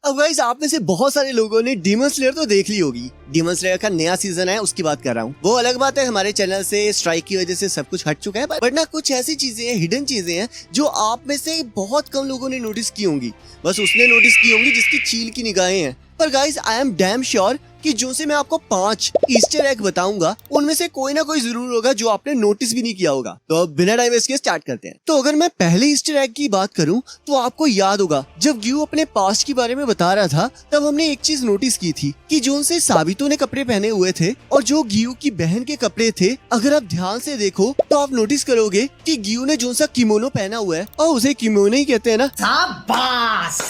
अब गाइस आप में से बहुत सारे लोगों ने डीमन स्लेयर तो देख ली होगी। डीमन स्लेयर का नया सीजन है, उसकी बात कर रहा हूँ। वो अलग बात है, हमारे चैनल से स्ट्राइक की वजह से सब कुछ हट चुका है, बट ना कुछ ऐसी चीजें हैं, हिडन चीजें हैं जो आप में से बहुत कम लोगों ने नोटिस की होंगी। बस उसने नोटिस की होंगी जिसकी चील की निगाहें हैं। पर guys I am damn sure कि जो से मैं आपको 5 ईस्टर एग बताऊंगा उनमें से कोई ना कोई जरूर होगा जो आपने नोटिस भी नहीं किया होगा। तो अब बिना टाइम वेस्ट किए स्टार्ट करते हैं। तो अगर मैं पहले ईस्टर एग की बात करूं तो आपको याद होगा जब ग्यू अपने पास्ट के बारे में बता रहा था तब हमने एक चीज नोटिस की थी कि जो उनसे साबितों ने कपड़े पहने हुए थे और जो ग्यू की बहन के कपड़े थे, अगर आप ध्यान से देखो तो आप नोटिस करोगे कि ग्यू ने जो सा किमोनो पहना हुआ है और उसे किमोनो ही कहते हैं ना, शाबाश।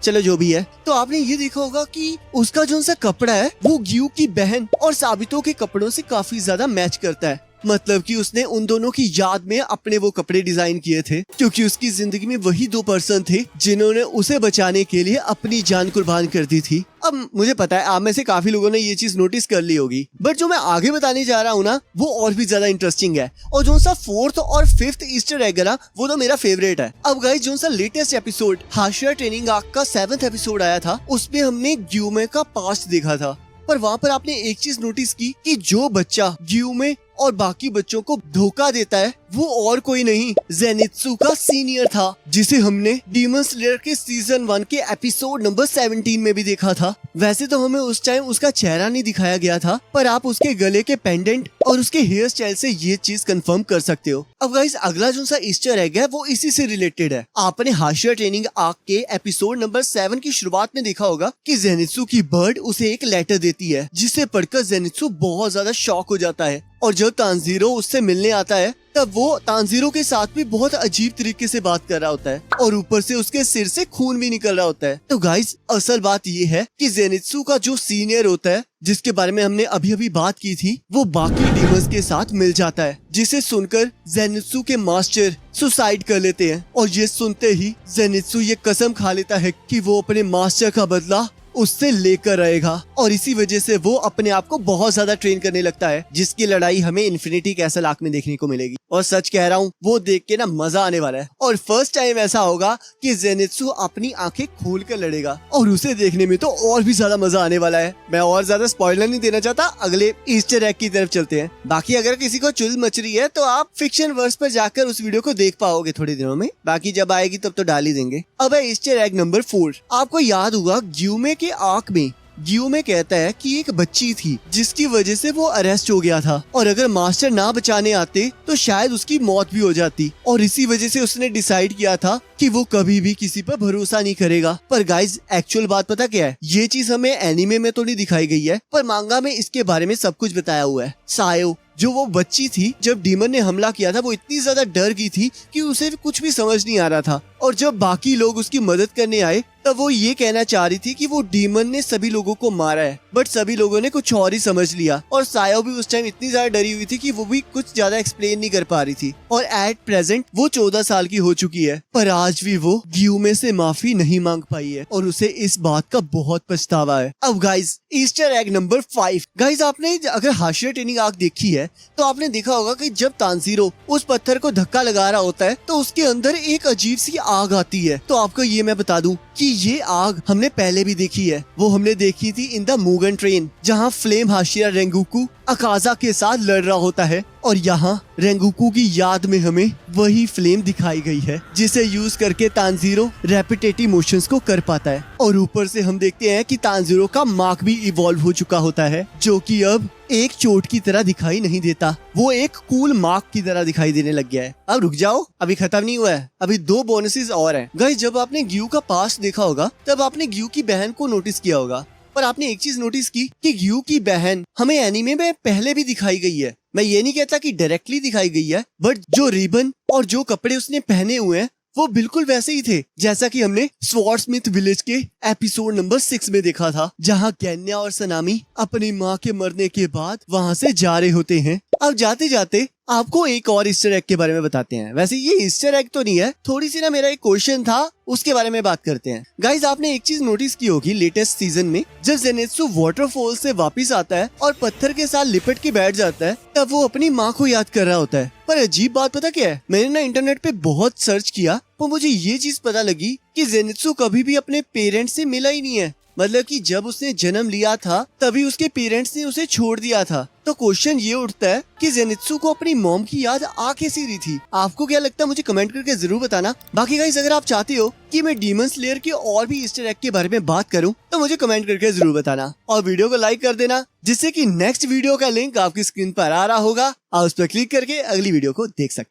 चलो जो भी है, तो आपने ये देखा होगा कि उसका जो सा कपड़ा है वो ग्यू की बहन और साबितों के कपड़ों से काफी ज्यादा मैच करता है। मतलब कि उसने उन दोनों की याद में अपने वो कपड़े डिजाइन किए थे, क्योंकि उसकी जिंदगी में वही 2 पर्सन थे जिन्होंने उसे बचाने के लिए अपनी जान कुर्बान कर दी थी। अब मुझे पता है आप में से काफी लोगों ने ये चीज नोटिस कर ली होगी, बट जो मैं आगे बताने जा रहा हूँ ना वो और भी ज्यादा इंटरेस्टिंग है। और जो सा 4th और 5th ईस्टर एग है ना वो तो मेरा फेवरेट है। अब गाइस जो सा लेटेस्ट एपिसोड हाशिया ट्रेनिंग आर्क का 7th एपिसोड आया था उसमें हमने ग्यूमे का पास्ट देखा था। पर वहाँ पर आपने एक चीज नोटिस की कि जो बच्चा ग्यूमे और बाकी बच्चों को धोखा देता है वो और कोई नहीं, जेनित्सु का सीनियर था, जिसे हमने डीमन स्लेयर के सीजन 1 के एपिसोड नंबर 17 में भी देखा था। वैसे तो हमें उस टाइम उसका चेहरा नहीं दिखाया गया था, पर आप उसके गले के पेंडेंट और उसके हेयर स्टाइल से ये चीज कंफर्म कर सकते हो। अब गाइस अगला जो सा ईस्टर एग है वो इसी से रिलेटेड है। आपने हाशिया ट्रेनिंग आर्क के एपिसोड नंबर 7 की शुरुआत में देखा होगा कि जेनित्सु की बर्ड उसे एक लेटर देती है, जिसे पढ़कर जेनित्सु बहुत ज्यादा शॉक हो जाता है। और जब तांजीरो उससे मिलने आता है तब वो तांजीरो के साथ भी बहुत अजीब तरीके से बात कर रहा होता है और ऊपर से उसके सिर से खून भी निकल रहा होता है। तो गाइस असल बात ये है कि जेनित्सु का जो सीनियर होता है, जिसके बारे में हमने अभी अभी बात की थी, वो बाकी डीमंस के साथ मिल जाता है, जिसे सुनकर जेनित्सु के मास्टर सुसाइड कर लेते हैं। और ये सुनते ही जेनित्सु ये कसम खा लेता है कि वो अपने मास्टर का बदला उससे लेकर रहेगा और इसी वजह से वो अपने आप को बहुत ज्यादा ट्रेन करने लगता है, जिसकी लड़ाई हमें इन्फिनिटी कैसल आर्क में देखने को मिलेगी। और सच कह रहा हूँ वो देख के ना मजा आने वाला है। और फर्स्ट टाइम ऐसा होगा कि जेनित्सु अपनी आंखें खोल कर लड़ेगा और उसे देखने में तो और भी ज्यादा मजा आने वाला है। मैं और ज्यादा स्पॉइलर नहीं देना चाहता, अगले ईस्टर एग की तरफ चलते हैं। बाकी अगर किसी को चुल मच रही है तो आप फिक्शन वर्स पर जाकर उस वीडियो को देख पाओगे थोड़े दिनों में, बाकी जब आएगी तब तो डाल ही देंगे। अब है ईस्टर एग नंबर 4। आपको याद होगा ग्यूमे के आर्क में ग्यूमे कहता है कि एक बच्ची थी जिसकी वजह से वो अरेस्ट हो गया था और अगर मास्टर ना बचाने आते तो शायद उसकी मौत भी हो जाती, और इसी वजह से उसने डिसाइड किया था कि वो कभी भी किसी पर भरोसा नहीं करेगा। पर गाइज एक्चुअल बात पता क्या है, ये चीज हमें एनिमे में तो नहीं दिखाई गई है, पर मांगा में इसके बारे में सब कुछ बताया हुआ है। सायो जो वो बच्ची थी जब डीमन ने हमला किया था वो इतनी ज्यादा डर गई थी कि उसे कुछ भी समझ नहीं आ रहा था, और जब बाकी लोग उसकी मदद करने आए तब वो ये कहना चाह रही थी कि वो डीमन ने सभी लोगों को मारा है, बट सभी लोगों ने कुछ और ही समझ लिया। और सायो भी उस टाइम इतनी ज्यादा डरी हुई थी कि वो भी कुछ ज्यादा एक्सप्लेन नहीं कर पा रही थी। और एट प्रेजेंट वो 14 साल की हो चुकी है, पर आज भी वो ग्यूमे से माफी नहीं मांग पाई है और उसे इस बात का बहुत पछतावा है। अब guys Easter egg number 5। Guys आपने अगर हाशिया ट्रेनिंग आर्क देखी है तो आपने देखा होगा कि जब तांजीरो उस पत्थर को धक्का लगा रहा होता है तो उसके अंदर एक अजीब सी आग आती है। तो आपको ये मैं बता दूं कि ये आग हमने पहले भी देखी है। वो हमने देखी थी इन द मुगन ट्रेन, जहाँ फ्लेम हाशिया रेंगुकू अकाजा के साथ लड़ रहा होता है, और यहाँ रेंगुकू की याद में हमें वही फ्लेम दिखाई गई है जिसे यूज करके तांजीरो रेपिटेटिव मोशंस को कर पाता है। और ऊपर से हम देखते हैं कि तांजीरो का मार्क भी इवॉल्व हो चुका होता है, जो कि अब एक चोट की तरह दिखाई नहीं देता, वो एक कूल मार्क की तरह दिखाई देने लग गया है। अब रुक जाओ, अभी खत्म नहीं हुआ है, अभी 2 बोनसेस और हैं। गाइस जब आपने ग्यू का पास्ट देखा होगा तब आपने ग्यू की बहन को नोटिस किया होगा, पर आपने एक चीज नोटिस की कि ग्यू की बहन हमें एनीमे में पहले भी दिखाई गई है। मैं ये नहीं कहता कि डायरेक्टली दिखाई गई है, बट जो रिबन और जो कपड़े उसने पहने हुए हैं वो बिल्कुल वैसे ही थे जैसा कि हमने स्वॉर्डस्मिथ विलेज के एपिसोड नंबर 6 में देखा था, जहाँ गेन्या और सनामी अपनी माँ के मरने के बाद वहाँ से जा रहे होते हैं। अब जाते जाते आपको एक और ईस्टर एग के बारे में बताते हैं। वैसे ये ईस्टर एग तो नहीं है, थोड़ी सी ना मेरा एक क्वेश्चन था, उसके बारे में बात करते हैं। गाइज आपने एक चीज नोटिस की होगी लेटेस्ट सीजन में, जब जेनेत्सु वाटरफॉल से वापस आता है और पत्थर के साथ लिपट के बैठ जाता है, तब वो अपनी माँ को याद कर रहा होता है। पर अजीब बात पता क्या है, मैंने ना इंटरनेट पे बहुत सर्च किया पर मुझे ये चीज पता लगी कि जेनेत्सु कभी भी अपने पेरेंट्स से मिला ही नहीं है। मतलब कि जब उसने जन्म लिया था तभी उसके पेरेंट्स ने उसे छोड़ दिया था। तो क्वेश्चन ये उठता है कि जेनित्सु को अपनी मॉम की याद आ कैसी रही थी। आपको क्या लगता है मुझे कमेंट करके जरूर बताना। बाकी गाइस अगर आप चाहते हो कि मैं डीमन स्लेयर के और भी ईस्टर एग के बारे में बात करूं तो मुझे कमेंट करके जरूर बताना और वीडियो को लाइक कर देना, जिससे कि नेक्स्ट वीडियो का लिंक आपकी स्क्रीन पर आ रहा होगा। आप उस पर क्लिक करके अगली वीडियो को देख सकते हैं।